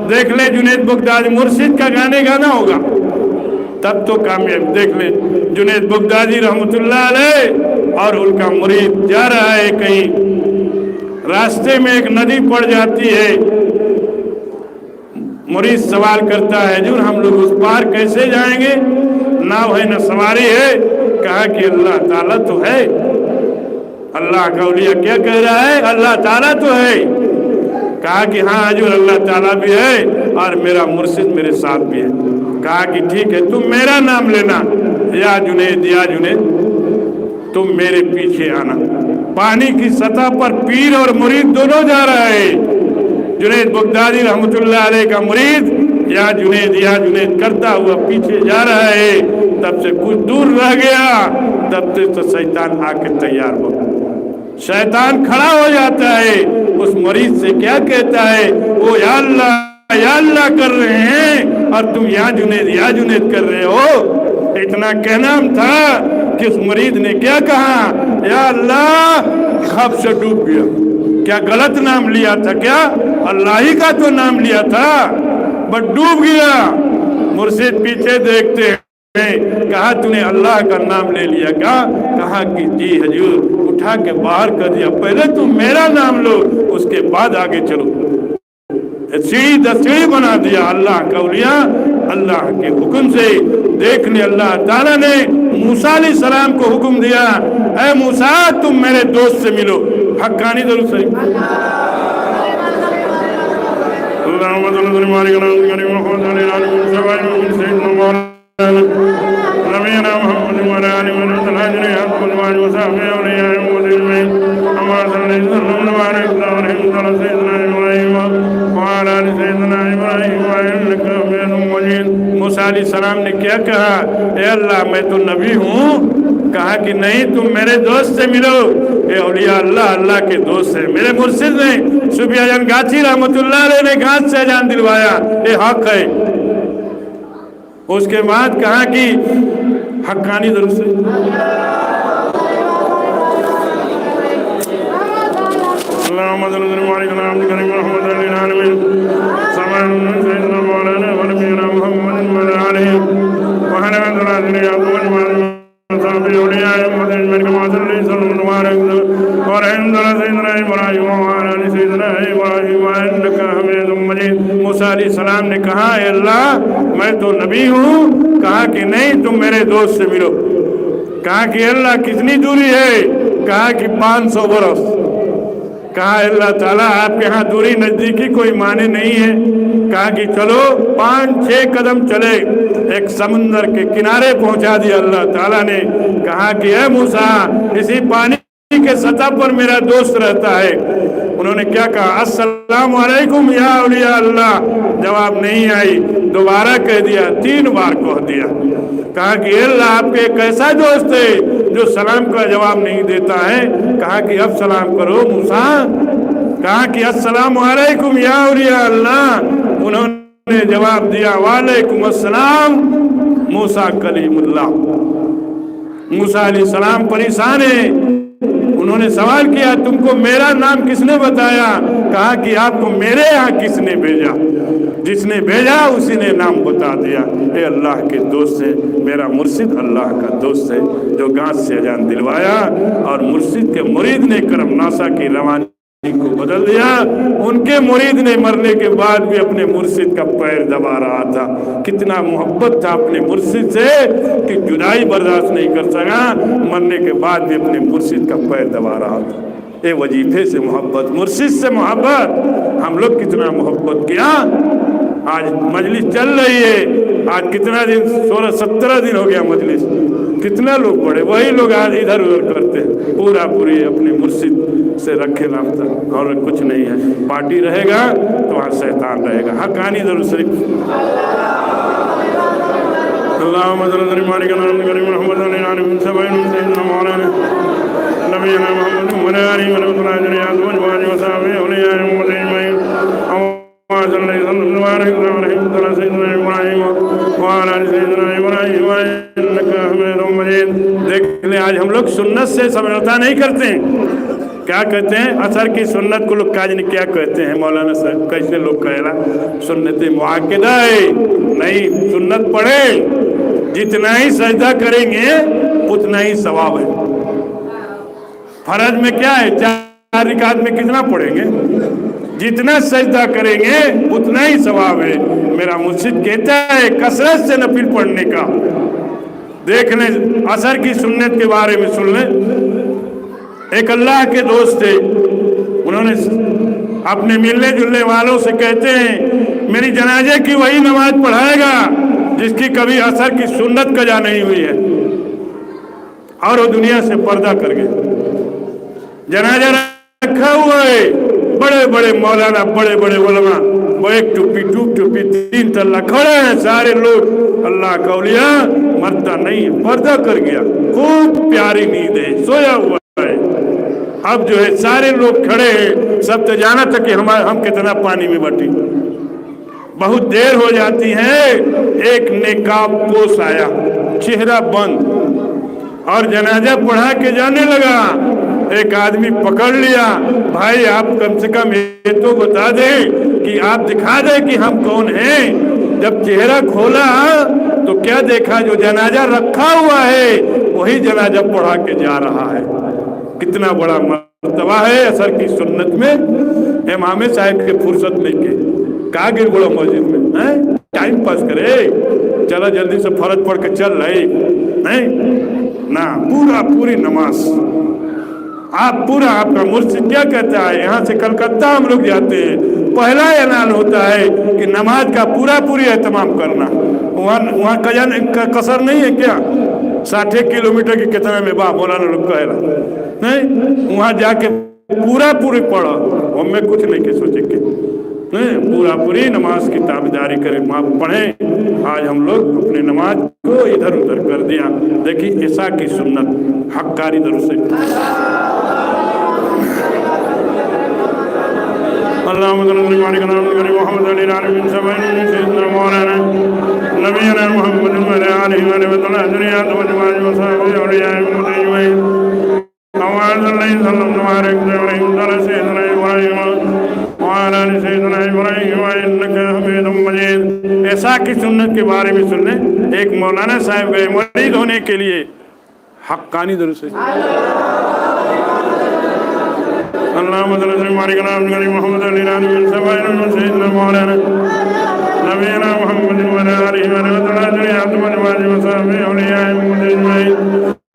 देख ले जुनैद बगदादी मुर्शिद का गाने गाना होगा तब तो कामयाब। देख ले जुनैद बगदादी रहमतुल्लाह अलैह और उनका मुरीद जा रहा है कहीं, रास्ते में एक नदी पड़ जाती है, मुरीद सवाल करता है हजूर हम लोग उस पार कैसे जाएंगे, नाव है न सवारी है। कहा कि अल्लाह ताला तो है। अल्लाह का औलिया क्या कह रहा है, अल्लाह ताला तो है। कहा कि हाँ हजूर अल्लाह ताला भी है और मेरा मुर्शिद मेरे साथ भी है। कहा कि ठीक है तुम मेरा नाम लेना, या जुनैद तुम मेरे पीछे आना। पानी की सतह पर पीर और मुरीद दोनों जा रहा है। जुनैद बगदादी रहमतुल्लाह अलैह का मुरीद या जुनैद करता हुआ पीछे जा रहा है। तब से कुछ दूर रह गया, तब से तो शैतान आके तैयार हो, शैतान खड़ा हो जाता है, उस मुरीद से क्या कहता है, वो या अल्लाह कर रहे हैं और तुम या जुनैद कर रहे हो। इतना कहना था कि उस मुरीद ने क्या कहा, या अल्लाह, खब से डूब गया। क्या गलत नाम लिया था क्या, अल्लाह ही का तो नाम लिया था, बट डूब गया। मुर्शिद पीछे देखते हैं, कहा तूने अल्लाह का नाम ले लिया क्या? कहा कि जी हजूर, उठा के बाहर कर दिया, पहले तुम मेरा नाम लो उसके बाद आगे चलो। सीढ़ी बना दिया अल्लाह का औलिया अल्लाह के हुक्म से। देख ले अल्लाह ताला ने मूसा अलैहिस्सलाम को हुक्म दिया, ऐ मूसा तुम मेरे दोस्त से मिलो। हक्कानी दरूद शरीफ मूसा अलैहिस्सलाम ने क्या कहा, ए अल्लाह मैं तो नबी हूँ। कहा कि नहीं तुम मेरे दोस्त से मिलो। ए औलिया अल्लाह के दोस्त है। मेरे मुर्शिद ने सुफिया जान गाची रहमतुल्लाह अलैह ने गांठ से अजान दिलवाया, ये हक है। उसके बाद कहा कि हक्कानी दरूद से मूसा अलैहिस्सलाम ने कहा, अल्लाह मैं तो नबी हूँ। कहा कि नहीं तुम मेरे दोस्त से मिलो। कहा कि अल्लाह कितनी दूरी है? कहा कि 500 बरस। कहा अल्लाह ताला आपके यहाँ दूरी नजदीकी कोई माने नहीं है। कहा कि चलो 5-6 कदम चले, एक समुंदर के किनारे पहुंचा दिया अल्लाह ताला ने। कहा कि ऐ मूसा, इसी पानी के सतह पर मेरा दोस्त रहता है। उन्होंने क्या कहा, अस्सलामु अलैकुम या औलिया अल्लाह। जवाब नहीं आई, दोबारा कह दिया, 3 बार कह दिया। कहा कि अल्लाह आपके एक ऐसा दोस्त है जो सलाम का जवाब नहीं देता है। कहा कि अब सलाम करो मूसा। कहा कि अस्सलामु अलैकुम या औलिया अल्लाह। उन्होंने जवाब दिया, वालेकुम अस्सलाम। मूसा कलीमुल्लाह। मूसा अलैहिस्सलाम परेशान है। उन्होंने सवाल किया, तुमको मेरा नाम किसने बताया? कहा कि आपको मेरे यहाँ किसने भेजा? जिसने भेजा उसी ने नाम बता दिया। ये अल्लाह के दोस्त है, मेरा मुर्शिद अल्लाह का दोस्त है जो गांठ से अजान दिलवाया। और मुर्शिद के मुरीद ने करमनासा की रवानी को बदल दिया। उनके मुरीद ने मरने के बाद भी अपने मुर्शिद का पैर दबा रहा था। कितना मोहब्बत था अपने मुर्शिद से कि जुदाई बर्दाश्त नहीं कर सका, मरने के बाद भी अपने मुर्शिद का पैर दबा रहा था। ये वजीफे से मोहब्बत, मुर्शिद से मोहब्बत, हम लोग कितना मोहब्बत किया। आज मजलिस चल रही है, आज कितना दिन, 16-17 दिन हो गया मजलिस। कितना लोग पढ़े, वही लोग आज इधर उधर करते हैं, पूरा पूरी अपने मुर्शिद से रखे रास्ता, और कुछ नहीं है। पार्टी रहेगा तो वहाँ शैतान रहेगा। हक़ानी दरूद शरीफ। अल्लाहुम्मा सल्ली अला मालिका करीम मुहम्मद अली सबाइन सैयदना मौलाना नबीना मुहम्मद व अला आलिहि व रहमतुल्लाहि व अज़वाजिहि व सहबिहि औलिया उम्मत अजमईन। देख ले, आज हम लोग सुन्नत से समझौता नहीं करते हैं। क्या कहते हैं? असर की सुन्नत को लोग काज नहीं, क्या कहते हैं मौलाना साहब? कैसे लोग कहेला सुन्नत मुआक्किदा है? नहीं, सुन्नत पढ़े, जितना ही सजदा करेंगे उतना ही सवाब है। फर्ज में क्या है? 4 रिकात में कितना पढ़ेंगे? जितना सजदा करेंगे उतना ही सवाब है। मेरा मुर्शिद कहता है कसरत से नफिल पढ़ने का। देख लें, असर की सुन्नत के बारे में सुन लें। एक अल्लाह के दोस्त थे, उन्होंने अपने मिलने जुलने वालों से कहते हैं मेरी जनाजे की वही नमाज पढ़ाएगा जिसकी कभी असर की सुन्नत कज़ा नहीं हुई है। और वो दुनिया से पर्दा कर गए। जनाजा रखा हुआ है, बड़े बड़े मौलाना, बड़े बड़े उलमा, वो एक टोपी 3 तल्ला खड़े हैं, सारे लोग अल्लाह का औलिया, मरता नहीं, पर्दा कर गया, खूब प्यारी नींद है, सोया हुआ है। अब जो है सारे लोग खड़े हैं, सब तो जाना था कि हम कितना पानी में बटी। बहुत देर हो जाती है, एक नेकाब पोश आया, चेहरा बंद, और जनाजा पढ़ा के जाने लगा। एक आदमी पकड़ लिया, भाई आप कम से कम ये तो बता दें कि आप दिखा दें कि हम कौन हैं। जब चेहरा खोला तो क्या देखा? जो जनाजा रखा हुआ है वही जनाजा पढ़ा के जा रहा है। कितना बड़ा मर्तबा है असर की सुन्नत में। इमाम साहब के फुर्सत नहीं के कहा गिर बोलो मस्जिद में है, टाइम पास करे, चलो जल्दी से फर्ज पढ़ के चल रहे नहीं ना, पूरी नमाज। आप पूरा, आपका मुर्शिद क्या कहता है? यहाँ से कलकत्ता हम लोग जाते हैं, पहला ऐलान होता है कि नमाज का पूरी एहतमाम करना। वहाँ कसर नहीं है क्या? 60 किलोमीटर के कितना में बा मौलाना लोग कहेला नहीं, वहाँ जाके पूरी पढ़ो, हमें कुछ नहीं के सोचे के नहीं, पूरी नमाज की ताबेदारी करें, माँ पढ़ें। आज हम लोग अपने नमाज को इधर उधर कर दिया। देखिए ईसा की सुन्नत, हक़्क़ानी दरूद से। अल्लाहुम्मा सल्ली अला मुहम्मद अली आलिहि सय्यिदना मौलाना नबीना मुहम्मद व अला आलिहि व रहमतुल्लाहि व सहबिहि औलिया उम्मत अजमईन। अल्लाहुम्मा सल्ली अला सय्यिदना इब्राहीम व अला आलि सय्यिदना इब्राहीम इन्नका हमीदुम मजीद। ऐसा की सुन्नत के बारे में सुनने एक मौलाना साहब गए मरीद होने के लिए, हक़्क़ानी दरूद से। अल्लाहुम्मा सल्ली अला मुहम्मद अली सय्यिदना मौलाना नबीना मुहम्मद व अला आलिहि व रहमतुल्लाहि व सहबिहि औलिया उम्मत अजमईन।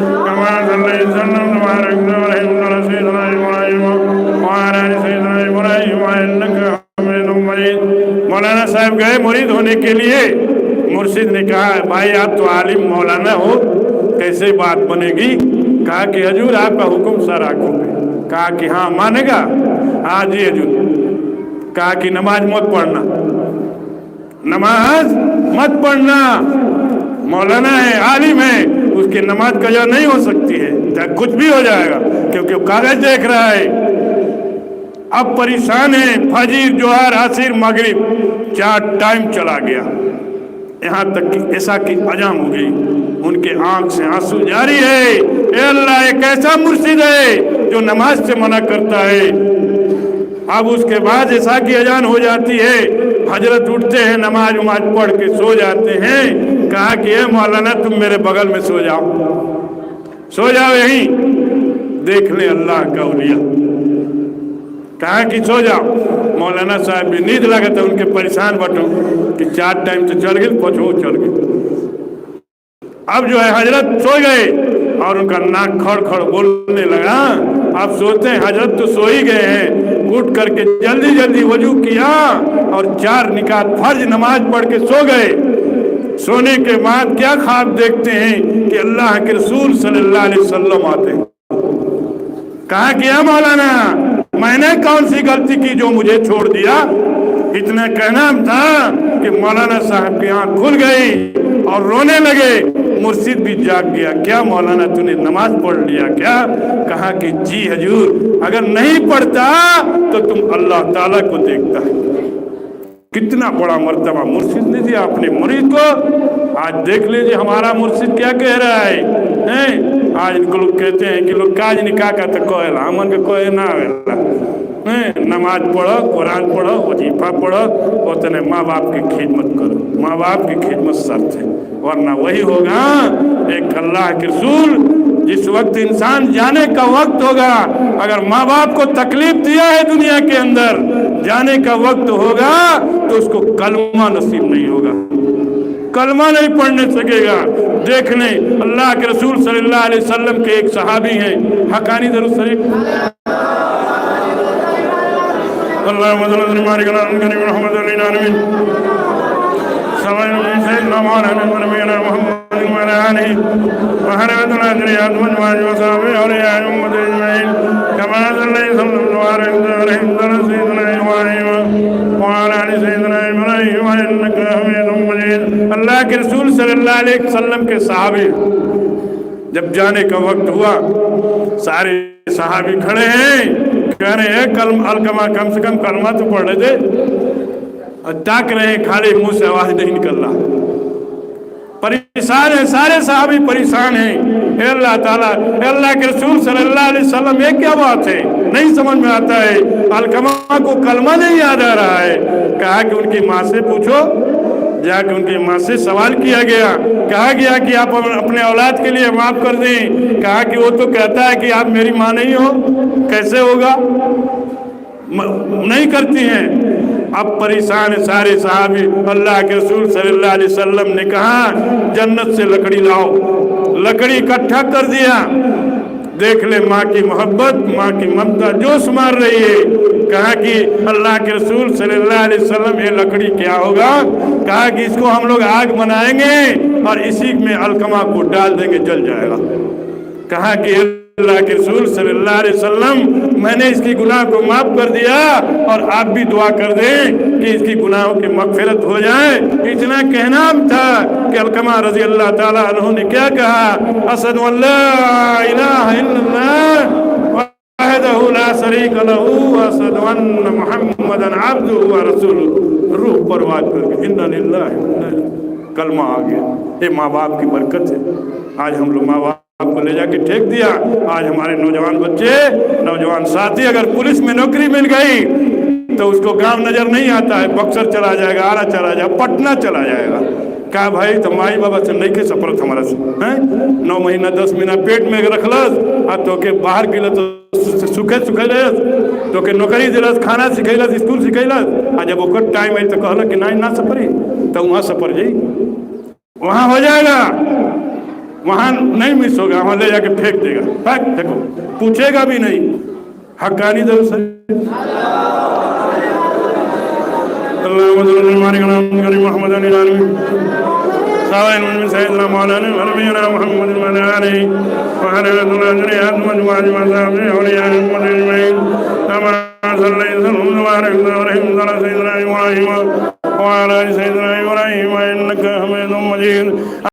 कमा सल्लैता व बारकता व रहमता अला सय्यिदना इब्राहीम व अला आलि सय्यिदना इब्राहीम इन्नका हमीदुम मजीद। मौलाना साहब गए मुरीद होने के लिए। मुर्शिद ने कहा भाई आप तो आलिम मौलाना हो, कैसे बात बनेगी? कहा कि हजूर आपका हुक्म सर आंखों पे। कहा कि हाँ मानेगा? हाँ जी हजूर। कहा कि नमाज मत पढ़ना, नमाज मत पढ़ना। मौलाना है, आलिम है, उसकी नमाज कज़ा नहीं हो सकती है, चाहे कुछ भी हो जाएगा, क्योंकि वो कागज देख रहा है। अब परेशान है, फजीर, जोहर, आसिर, मगरिब 4 टाइम चला गया, यहाँ तक कि ऐसा की अजाम हो गई, उनके आंख से आंसू जारी है। ए अल्लाह, एक ऐसा मुर्शिद है जो नमाज से मना करता है। अब उसके बाद ऐसा की अजान हो जाती है, हजरत उठते हैं, नमाज उमाज पढ़ के सो जाते हैं। कहा कि ए मौलाना तुम मेरे बगल में सो जाओ यहीं, देख ले अल्लाह का औलिया। कहा कि सो जाओ। मौलाना साहब भी नींद लगा था, उनके परेशान बटो कि 4 टाइम तो चल गए, 5 चल गए। अब जो है हजरत सो गए और उनका नाक खड़ खड़ बोलने लगा। आप सोचते हैं हजरत तो सो ही गए हैं, उठ करके जल्दी जल्दी वजू किया और 4 निकात फर्ज नमाज पढ़ के सो गए। सोने के बाद क्या ख्वाब देखते हैं कि अल्लाह के रसूल सल्लल्लाहु अलैहि वसल्लम आते हैं। कहा क्या मौलाना मैंने कौन सी गलती की जो मुझे छोड़ दिया? इतना कहना था कि मौलाना साहब की आंख खुल गई और रोने लगे। मुर्शिद भी जाग गया। क्या मौलाना तूने नमाज पढ़ लिया क्या? कहा कि जी हजूर, अगर नहीं पढ़ता तो तुम अल्लाह ताला को देखता। कितना बड़ा मर्तबा मुर्शिद ने दिया अपने मुरीद को। आज देख लीजिए हमारा मुर्शिद क्या कह रहा है? आज इनको लोग कहते हैं कि लोग काज निकाह का तो कोयला हमन के कोई ना आवेला। नमाज पढ़ो, कुरान पढ़ो, वजीफा पढ़ो, उतने माँ बाप की खिदमत करो। माँ बाप की खिदमत शर्त है, वरना वही होगा एक अल्लाह के रसूल जिस वक्त इंसान जाने का वक्त होगा, अगर माँ बाप को तकलीफ दिया है दुनिया के अंदर, जाने का वक्त होगा तो उसको कलमा नसीब नहीं होगा, कलमा नहीं पढ़ने सकेगा। देख लें अल्लाह के रसूल सल्लल्लाहु अलैहि वसल्लम के एक सहाबी हैं, हकानी दरूद शरीफ अल्लाह के रसूल सल्लल्लाहु अलैहि वसल्लम के सहाबी जब जाने का वक्त हुआ, सारे सहाबी खड़े हैं, कह रहे हैं अलकमा कम से कम कलमा तो पढ़ दे। ताक रहे हैं, खाली मुंह से आवाज नहीं निकल रहा। परेशान है, सारे सहाबी परेशान हैं। अल्लाह ताला, अल्लाह के रसूल सल्लल्लाहु अलैहि वसल्लम, ये क्या बात है? नहीं समझ में आता है। अलकमा को कलमा नहीं याद आ रहा है। कहा कि उनकी माँ से पूछो। जाके उनकी माँ से सवाल किया गया, कहा गया कि आप अपने औलाद के लिए माफ कर दें। कहा कि वो तो कहता है कि आप मेरी माँ नहीं हो, कैसे होगा? नहीं करती हैं। अब परेशान है सारे साहबी। अल्लाह के रसूल सल्लल्लाहु अलैहि वसल्लम ने कहा जन्नत से लकड़ी लाओ। लकड़ी इकट्ठा कर दिया। देख ले माँ की मोहब्बत, माँ की ममता जोश मार रही है। कहा कि अल्लाह के रसूल सल्लल्लाहु अलैहि वसल्लम, ये लकड़ी क्या होगा? कहा कि इसको हम लोग आग बनाएंगे और इसी में अलकमा को डाल देंगे, जल जाएगा। कहा कि अल्लाह के रसूल सल्लल्लाहु अलैहि वसल्लम, मैंने इसकी गुनाह को माफ कर दिया और आप भी दुआ कर दें कि इसकी गुनाहों की मगफिरत हो जाए। इतना कहना था कि अलकमा रजी अल्लाह ताला अन्हु ने क्या कहा? अशहदु अल्ला इलाहा इल्लल्लाह वहदहु ला शरीका लहू व अशहदु अन्ना मुहम्मदन अब्दुहु व रसूलुहु। रूह परवाज करके इन्ना लिल्लाहि व इन्ना इलैहि, कलमा आ गया। ये माँ बाप की बरकत है। आज हम लोग माँ बाप को ले जाके ठेक दिया। आज हमारे नौजवान बच्चे, नौजवान साथी, अगर पुलिस में नौकरी मिल गई तो उसको गांव नजर नहीं आता है, बक्सर चला जाएगा, आरा चला जाएगा, पटना चला जाएगा। कहा भाई तो माई बाबा से नहीं के सफरत हमारा से हैं 9 महीना 10 महीना पेट में रखलस आ तो के बाहर गिल तो सुखे सुखे रह तो के नौकरी दिलस, खाना सिखैलस, स्कूल सिखैलस। आ जब ओकर टाइम आई तो कहल कि ना सफरी, तो वहाँ सफर जाई, वहाँ हो जाएगा, वहाँ नहीं मिस होगा, वहाँ ले जाके फेंक देगा। फेंक देखो, पूछेगा भी नहीं। हक्कानी दरूद शरीफ